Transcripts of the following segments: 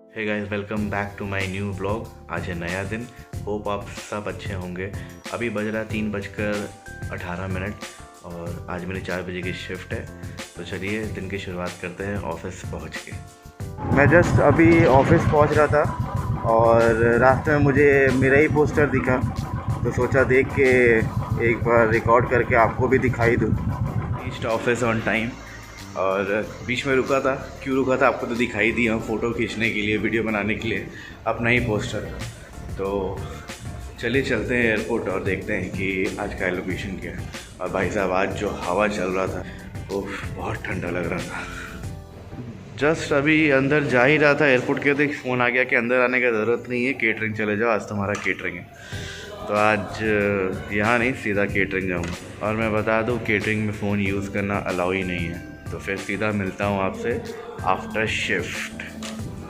Hey guys, welcome back to my new blog. आज है नया दिन। होप आप सब अच्छे होंगे। अभी बज रहा 3:18 और आज मेरी 4 बजे की शिफ्ट है। तो चलिए दिन की शुरुआत करते हैं ऑफिस पहुंच के। मैं जस्ट अभी ऑफिस पहुंच रहा था और रास्ते में मुझे मेरा ही पोस्टर दिखा, तो सोचा देख के एक बार रिकॉर्ड करके आपको भी दिखाई दूँ। रीच्ड ऑफिस ऑन टाइम और बीच में रुका था। क्यों रुका था आपको तो दिखाई दिया, फ़ोटो खींचने के लिए, वीडियो बनाने के लिए, अपना ही पोस्टर। तो चलिए चलते हैं एयरपोर्ट और देखते हैं कि आज का लोकेशन क्या है। और भाई साहब, आज जो हवा चल रहा था वो बहुत ठंडा लग रहा था। जस्ट अभी अंदर जा ही रहा था एयरपोर्ट के, तो एक फ़ोन आ गया कि अंदर आने की ज़रूरत नहीं है, केटरिंग चले जाओ, आज तुम्हारा केटरिंग है। तो आज यहाँ नहीं, सीधा केटरिंग जाऊँगा। और मैं बता दूँ, केटरिंग में फ़ोन यूज़ करना अलाउ ही नहीं है। तो फिर सीधा मिलता हूँ आपसे आफ्टर शिफ्ट।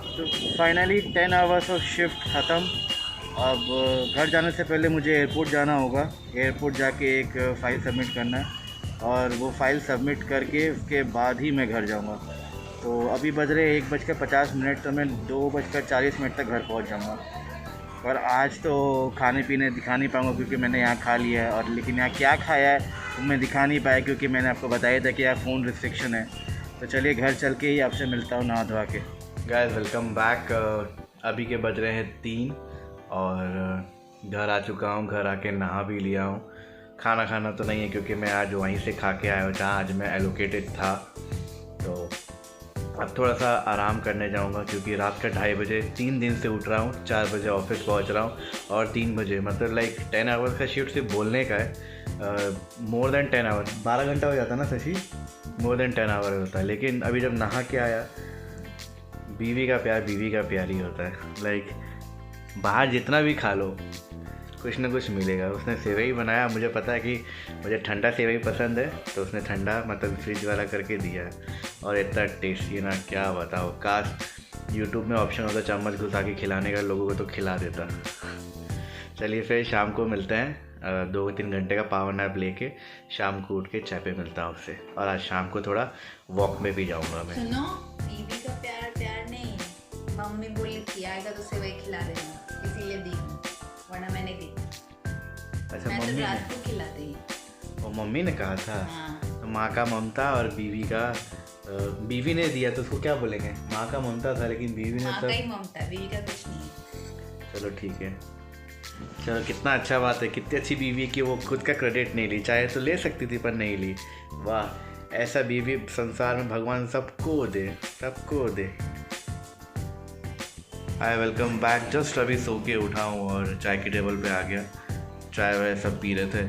तो फाइनली 10 आवर्स ऑफ शिफ्ट ख़त्म। अब घर जाने से पहले मुझे एयरपोर्ट जाना होगा। एयरपोर्ट जाके एक फ़ाइल सबमिट करना है और वो फ़ाइल सबमिट करके उसके बाद ही मैं घर जाऊँगा। तो अभी बज रहे 1:50, तो मैं 2:40 तक घर पहुँच जाऊँगा। पर आज तो खाने पीने दिखा नहीं पाऊँगा क्योंकि मैंने यहाँ खा लिया है। और लेकिन यहाँ क्या खाया है तो मैं दिखा नहीं पाया क्योंकि मैंने आपको बताया था कि यहाँ फ़ोन रिस्ट्रिक्शन है। तो चलिए घर चल के ही आपसे मिलता हूँ नहा धोवा के। Guys, welcome back. अभी के बज रहे हैं 3 और घर आ चुका हूँ। घर आके नहा भी लिया हूँ। खाना खाना तो नहीं है क्योंकि मैं आज वहीं से खा के आया हूँ जहाँ आज मैं एलोकेटेड था। तो अब थोड़ा सा आराम करने जाऊंगा क्योंकि रात का 2:30 बजे 3 दिन से उठ रहा हूँ। 4 बजे ऑफिस पहुँच रहा हूँ और 3 बजे, मतलब लाइक 10 आवर्स का शिफ्ट सिर्फ बोलने का है। मोर देन 10 आवर, 12 घंटा हो जाता है ना शशि, मोर देन 10 आवर होता है। लेकिन अभी जब नहा के आया, बीवी का प्यार ही होता है। लाइक बाहर जितना भी खा लो कुछ ना कुछ मिलेगा। उसने सेवई बनाया, मुझे पता है कि मुझे ठंडा सेवई पसंद है, तो उसने ठंडा मतलब फ्रिज वाला करके दिया है और इतना टेस्टी ना, क्या बताओ। काश यूट्यूब में ऑप्शन होता चम्मच घुसा के खिलाने का, लोगों को तो खिला देता। चलिए फिर शाम को मिलते हैं। 2-3 घंटे का पावर नैप लेके शाम को उठ के चाय पे मिलता हूँ उससे। और आज शाम को थोड़ा वॉक में भी जाऊँगा मैं। सुनो, बीवी का प्यार प्यार नहीं, मम्मी बोली थी आएगा तो सेवई खिला देना, इसीलिए दी, वरना मैंने दी। अच्छा, मैं मम्मी तो रात ने, को खिलाती। वो मम्मी ने कहा था। हाँ। तो माँ का ममता और बीवी का, बीवी ने दिया तो उसको क्या बोलेंगे, माँ का ममता था, लेकिन बीवी ने माँ तो। का ही ममता, बीवी का कुछ नहीं है। चलो ठीक है। चलो, कितना अच्छा बात है, कितनी अच्छी बीवी है कि वो खुद का क्रेडिट नहीं ली। चाहे तो ले सकती थी पर नहीं ली। वाह, ऐसा बीवी संसार में भगवान सबको दे, सबको दे। हाय, वेलकम बैक। जस्ट अभी सो के उठा हूँ और चाय की टेबल पे आ गया। चाय वाय सब पी रहे थे,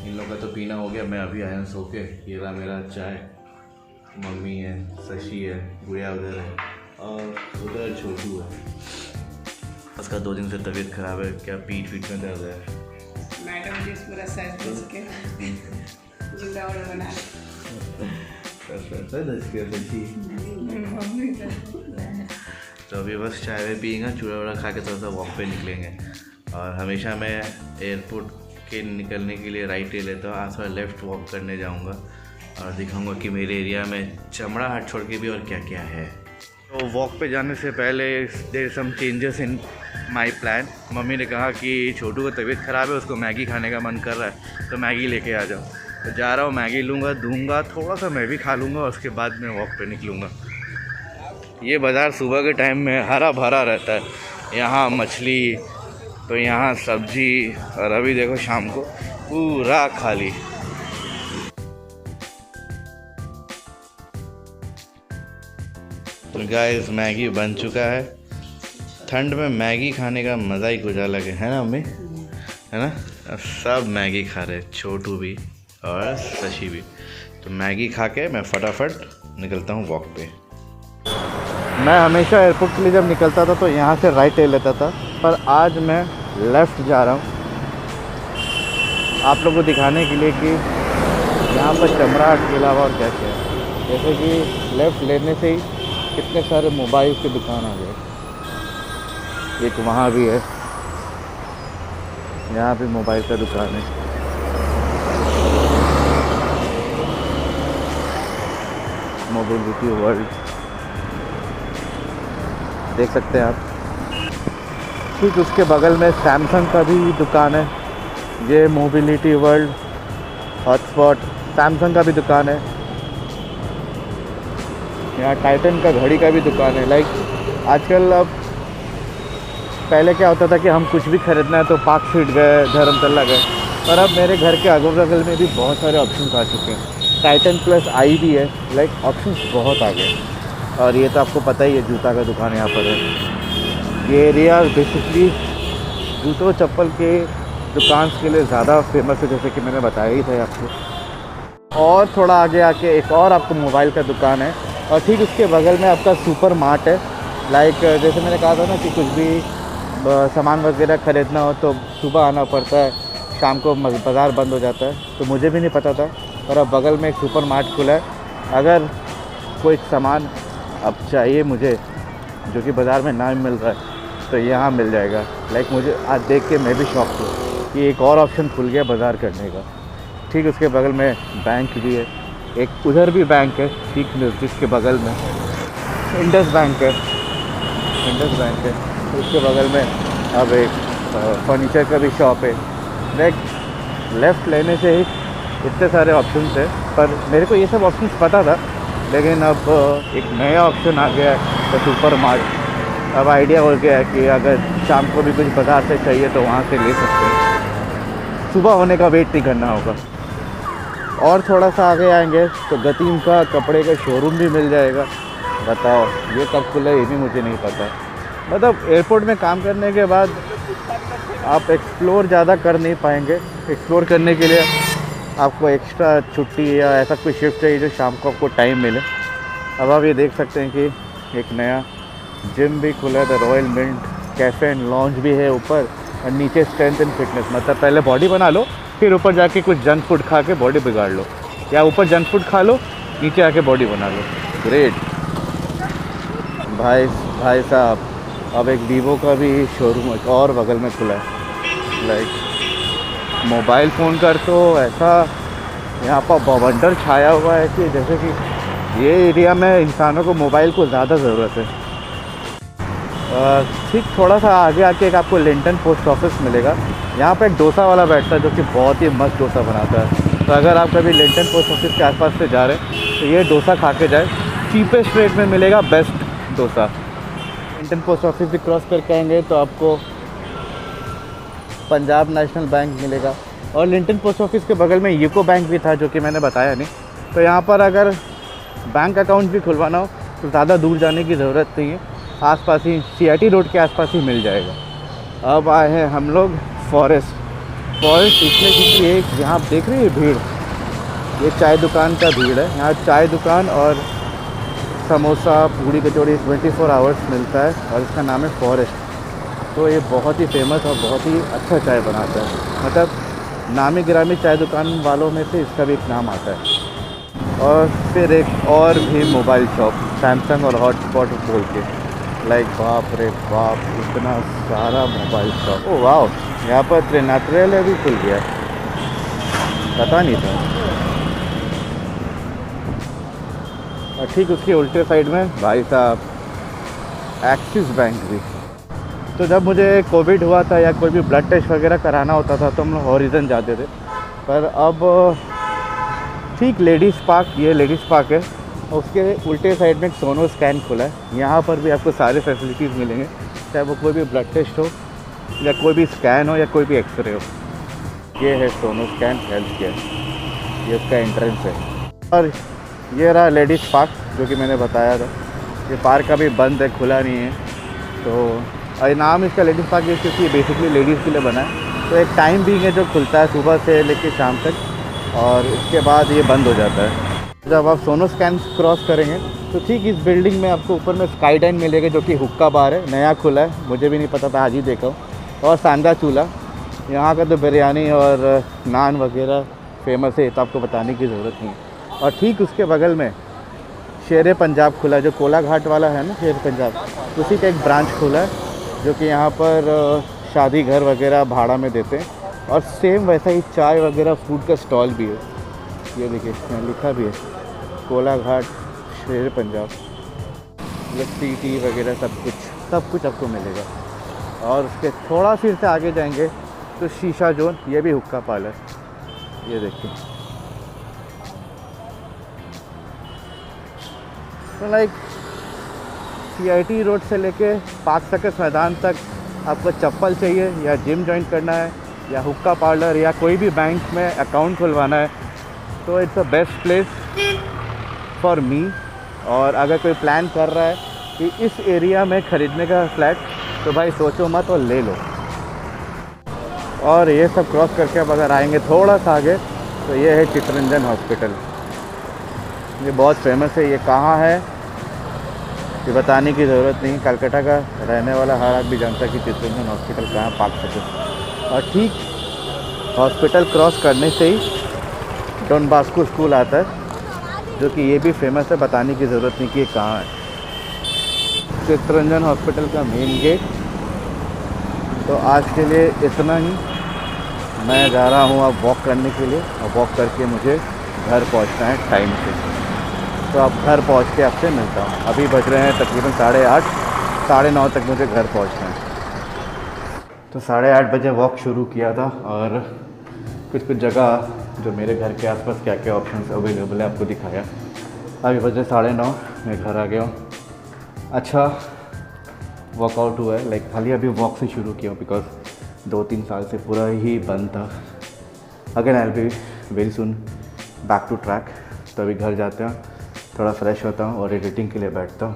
इन लोगों का तो पीना हो गया। मैं अभी आया हूँ सो के। ये रहा मेरा चाय। मम्मी है, शशि है, गुड़िया उधर है और उधर छोटू है। उसका 2 दिन से तबीयत खराब है, क्या पीठ में दर्द है। मैडम जी इसको रसा के जिंदा और बना तो अभी बस चाय वाय पिएंगे, चूड़ा वूड़ा खा के थोड़ा सा वॉक पे निकलेंगे। और हमेशा मैं एयरपोर्ट के निकलने के लिए राइट ले लेता हूँ। आज थोड़ा लेफ़्ट वॉक करने जाऊँगा और दिखाऊँगा कि मेरे एरिया में चमड़ा हाट छोड़ के भी और क्या क्या है। तो वॉक पे जाने से पहले there some changes in my plan. Mummy ने कहा कि छोटू का तबीयत ख़राब है, उसको मैगी खाने का मन कर रहा है, तो मैगी लेके आ जाओ। तो जा रहा हूँ, मैगी लूँगा, दूँगा, थोड़ा सा मैं भी खा लूँगा और उसके बाद मैं वॉक पे निकलूँगा। ये बाज़ार सुबह के टाइम में हरा भरा रहता है। यहाँ मछली, तो यहाँ सब्जी, और अभी देखो शाम को पूरा खाली। तो गाइस, मैगी बन चुका है। ठंड में मैगी खाने का मज़ा ही कुछ अलग है ना मम्मी, है ना। सब मैगी खा रहे, छोटू भी और शशि भी। तो मैगी खा के मैं फटाफट निकलता हूँ वॉक पे। मैं हमेशा एयरपोर्ट के लिए जब निकलता था तो यहाँ से राइट ले लेता था, पर आज मैं लेफ़्ट जा रहा हूँ आप लोगों को दिखाने के लिए कि यहाँ पर चमड़ा हाट के अलावा और क्या क्या है। जैसे कि लेफ़्ट लेने से ही कितने सारे मोबाइल की दुकान आ गए। एक वहाँ भी है, यहाँ भी मोबाइल का दुकान है। Mobility world. देख सकते हैं आप। ठीक उसके बगल में सैमसंग का भी दुकान है। ये मोबिलिटी वर्ल्ड हॉटस्पॉट सैमसंग का भी दुकान है। यहाँ टाइटन का घड़ी का भी दुकान है। लाइक आजकल अब पहले क्या होता था कि हम कुछ भी ख़रीदना है तो पार्क स्ट्रीट गए, धर्मतला गए, पर अब मेरे घर के अगल बगल में भी बहुत सारे ऑप्शंस आ चुके हैं। टाइटन प्लस आई भी है। लाइक ऑप्शंस बहुत आ गए। और ये तो आपको पता ही है, जूता का दुकान यहाँ पर है। ये एरिया बेसिकली जूतों चप्पल के दुकान के लिए ज़्यादा फेमस है, जैसे कि मैंने बताया ही था आपको। और थोड़ा आगे आके एक और आपको मोबाइल का दुकान है और ठीक उसके बगल में आपका सुपर मार्ट है। लाइक जैसे मैंने कहा था ना कि कुछ भी सामान वगैरह ख़रीदना हो तो सुबह आना पड़ता है, शाम को बाज़ार बंद हो जाता है। तो मुझे भी नहीं पता था, पर अब बगल में एक सुपर मार्ट खुला है। अगर कोई सामान अब चाहिए मुझे जो कि बाज़ार में ना मिल रहा है तो यहाँ मिल जाएगा। लाइक मुझे आज देख के मैं भी शॉक हूँ कि एक और ऑप्शन खुल गया बाज़ार करने का। ठीक उसके बगल में बैंक भी है, एक उधर भी बैंक है ठीक जिसके बगल में इंडस बैंक है। इंडस बैंक है उसके बगल में अब एक फर्नीचर का भी शॉप है। लेफ़्ट लेने से ही इतने सारे ऑप्शंस है, पर मेरे को ये सब ऑप्शंस पता था, लेकिन अब एक नया ऑप्शन आ गया है तो सुपर मार्ट। अब आइडिया हो गया है कि अगर शाम को भी कुछ बाज़ार से चाहिए तो वहाँ से ले सकते हैं, सुबह होने का वेट नहीं करना होगा। और थोड़ा सा आगे आएंगे तो गतीम का कपड़े का शोरूम भी मिल जाएगा। बताओ ये कब खुला ये भी मुझे नहीं पता। मतलब एयरपोर्ट में काम करने के बाद आप एक्सप्लोर ज़्यादा कर नहीं पाएंगे। एक्सप्लोर करने के लिए आपको एक्स्ट्रा छुट्टी या ऐसा कोई शिफ्ट चाहिए जो शाम को आपको टाइम मिले। अब आप ये देख सकते हैं कि एक नया जिम भी खुला है, the royal mint cafe and lounge भी है ऊपर, और नीचे स्ट्रेंथ एंड फिटनेस। मतलब पहले बॉडी बना लो, फिर ऊपर जाके कुछ जंक फूड खा के बॉडी बिगाड़ लो, या ऊपर जंक फूड खा लो नीचे आके बॉडी बना लो। ग्रेट भाई साहब। अब एक वीवो का भी शोरूम एक और बगल में खुला है। लाइक मोबाइल फ़ोन कर तो ऐसा यहाँ पर बवंडर छाया हुआ है कि जैसे कि ये एरिया में इंसानों को मोबाइल को ज़्यादा ज़रूरत है। ठीक थोड़ा सा आगे आके एक आपको लिंटन पोस्ट ऑफिस मिलेगा। यहाँ पे एक डोसा वाला बैठता है जो कि बहुत ही मस्त डोसा बनाता है। तो अगर आप कभी लिंटन पोस्ट ऑफिस के आसपास से जा रहे हैं तो ये डोसा खा के जाए, चीपेस्ट रेट में मिलेगा best dosa. Linton post office भी क्रॉस करके आएंगे तो आपको पंजाब नेशनल बैंक मिलेगा। और लिंटन पोस्ट ऑफिस के बगल में यूको बैंक भी था जो कि मैंने बताया नहीं। तो यहाँ पर अगर बैंक अकाउंट भी खुलवाना हो तो ज़्यादा दूर जाने की ज़रूरत नहीं है, आसपास ही CIT रोड के आसपास ही मिल जाएगा। अब आए हैं हम लोग फॉरेस्ट इसलिए क्योंकि एक यहाँ आप देख रहे हैं भीड़, ये चाय दुकान का भीड़ है। यहाँ चाय दुकान और समोसा पूड़ी कचौड़ी 24 आवर्स मिलता है और इसका नाम है फॉरेस्ट। तो ये बहुत ही फेमस और बहुत ही अच्छा चाय बनाता है। मतलब नामी गिरामी चाय दुकान वालों में से इसका भी एक नाम आता है। और फिर एक और भी मोबाइल शॉप सैमसंग और हॉटस्पॉट बोल के। लाइक बाप रे बाप इतना सारा मोबाइल शॉप। ओ वाह, यहाँ पर त्रिनेत्रल भी खुल गया, पता नहीं था। और ठीक उसके उल्टे साइड में भाई साहब एक्सिस बैंक भी। तो जब मुझे कोविड हुआ था या कोई भी ब्लड टेस्ट वगैरह कराना होता था तो हम लोग हॉरिजन जाते थे, पर अब ठीक लेडीज़ पार्क, ये लेडीज़ पार्क है, उसके उल्टे साइड में एक सोनो स्कैन खुला है। यहाँ पर भी आपको सारे फैसिलिटीज़ मिलेंगे, चाहे वो कोई भी ब्लड टेस्ट हो या कोई भी स्कैन हो या कोई भी एक्सरे हो। ये है सोनो स्कैन हेल्थ केयर, ये उसका एंट्रेंस है। और ये रहा लेडीज़ पार्क जो कि मैंने बताया था। ये पार्क अभी बंद है, खुला नहीं है। तो नाम इसका लेडीज़ पार्क है क्योंकि बेसिकली लेडीज़ के लिए बना है। तो एक टाइम भी है जो खुलता है सुबह से लेकर शाम तक, और इसके बाद ये बंद हो जाता है। जब आप सोनो स्कैन क्रॉस करेंगे तो ठीक इस बिल्डिंग में आपको ऊपर में स्काई डाइन मिलेगा जो कि हुक्का बार है, नया खुला है, मुझे भी नहीं पता था, आज ही देखा हूँ। और सांदा चूल्हा, यहाँ का तो बिरयानी और नान वगैरह फेमस है, तो आपको बताने की ज़रूरत नहीं। और ठीक उसके बगल में शेर पंजाब खुला है, जो कोला घाट वाला है ना शेर पंजाब, उसी का एक ब्रांच खुला है जो कि यहाँ पर शादी घर वगैरह भाड़ा में देते हैं। और सेम वैसा ही चाय वगैरह फूड का स्टॉल भी है। ये देखिए यहाँ लिखा भी है कोला घाट शेर पंजाब, लस्सी टी वगैरह सब कुछ सब कुछ आपको मिलेगा। और उसके थोड़ा फिर से आगे जाएंगे तो शीशा जोन, ये भी हुक्का पार्लर, ये देखिए। तो लाइक CIT रोड से लेके पार्क सर्कस मैदान तक आपको चप्पल चाहिए या जिम ज्वाइन करना है या हुक्का पार्लर या कोई भी बैंक में अकाउंट खुलवाना है तो it's a best place for me. और अगर कोई प्लान कर रहा है कि इस एरिया में ख़रीदने का फ्लैट तो भाई सोचो मत और ले लो। और ये सब क्रॉस करके अब अगर आएंगे थोड़ा सा आगे तो ये है चित्तरंजन हॉस्पिटल। ये बहुत फेमस है। ये कहाँ है ये बताने की ज़रूरत नहीं, कलकत्ता का रहने वाला हर आदमी जानता है कि चित्तरंजन हॉस्पिटल कहाँ पार्क सर्कस। और ठीक हॉस्पिटल क्रॉस करने से ही डॉन बास्को स्कूल आता है, जो कि ये भी फेमस है, बताने की ज़रूरत नहीं कि ये कहाँ है। चित्तरंजन हॉस्पिटल का मेन गेट। तो आज के लिए इतना ही। मैं जा रहा हूँ अब वॉक करने के लिए, और वॉक करके मुझे घर पहुँचना है टाइम से। तो अब घर पहुँच के आपसे मिलता हूँ। अभी बज रहे हैं तकरीबन 8:30, 9:30 तक मुझे घर पहुँचना है। तो 8:30 बजे वॉक शुरू किया था और कुछ जगह जो मेरे घर के आसपास क्या क्या ऑप्शंस अवेलेबल है आपको दिखाया। अभी बजे 9:30, मैं घर आ गया हूँ। अच्छा वर्कआउट हुआ है, लाइक खाली अभी वॉक से शुरू किया हूँ बिकॉज 2-3 साल से पूरा ही बंद था। Again I will be very soon back to track. तो अभी घर जाते हैं, थोड़ा फ्रेश होता हूँ और एडिटिंग के लिए बैठता हूँ।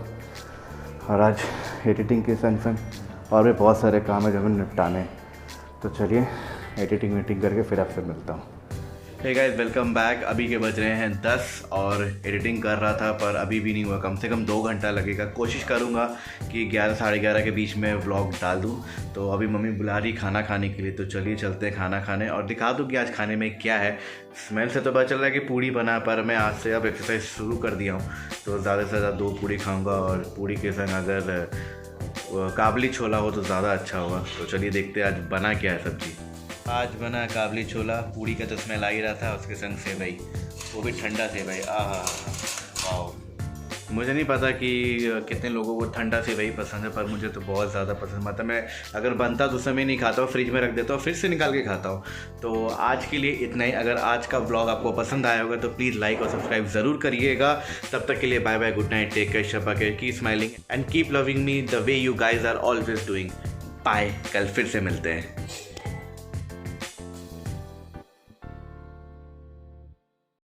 और आज एडिटिंग के संग और भी बहुत सारे काम है जो हमें निपटाने। तो चलिए एडिटिंग वीटिंग करके फिर आपसे मिलता हूँ। Hey guys, welcome back. अभी के बज रहे हैं 10 और एडिटिंग कर रहा था पर अभी भी नहीं हुआ। कम से कम 2 घंटा लगेगा। कोशिश करूँगा कि 11 साढ़े 11 के बीच में व्लॉग डाल दूँ। तो अभी मम्मी बुला रही खाना खाने के लिए, तो चलिए चलते हैं खाना खाने और दिखा दूँ कि आज खाने में क्या है। स्मेल से तो पता चल रहा है कि पूड़ी बना, पर मैं आज से अब एक्सरसाइज शुरू कर दिया हूँ तो ज़्यादा से ज़्यादा 2 पूड़ी खाऊँगा। और पूड़ी के संग अगर काबली छोला हो तो ज़्यादा अच्छा होगा। तो चलिए देखते हैं आज बना क्या है सब्ज़ी। आज बना काबली छोला, पूड़ी का तो स्मेल आ ही रहा था, उसके संग सेवई, वो भी ठंडा सेवई। वाह, मुझे नहीं पता कि कितने लोगों को ठंडा सेवई पसंद है, पर मुझे तो बहुत ज़्यादा पसंद। मतलब मैं अगर बनता तो उस समय नहीं खाता हूँ, फ्रिज में रख देता हूँ, फिर से निकाल के खाता हूँ। तो आज के लिए इतना ही। अगर आज का ब्लॉग आपको पसंद आया होगा तो प्लीज़ लाइक और सब्सक्राइब ज़रूर करिएगा। तब तक के लिए bye bye, good night, take care, शब्बा care, keep smiling and keep loving me the way you guys are always doing. Bye, कल फिर से मिलते हैं।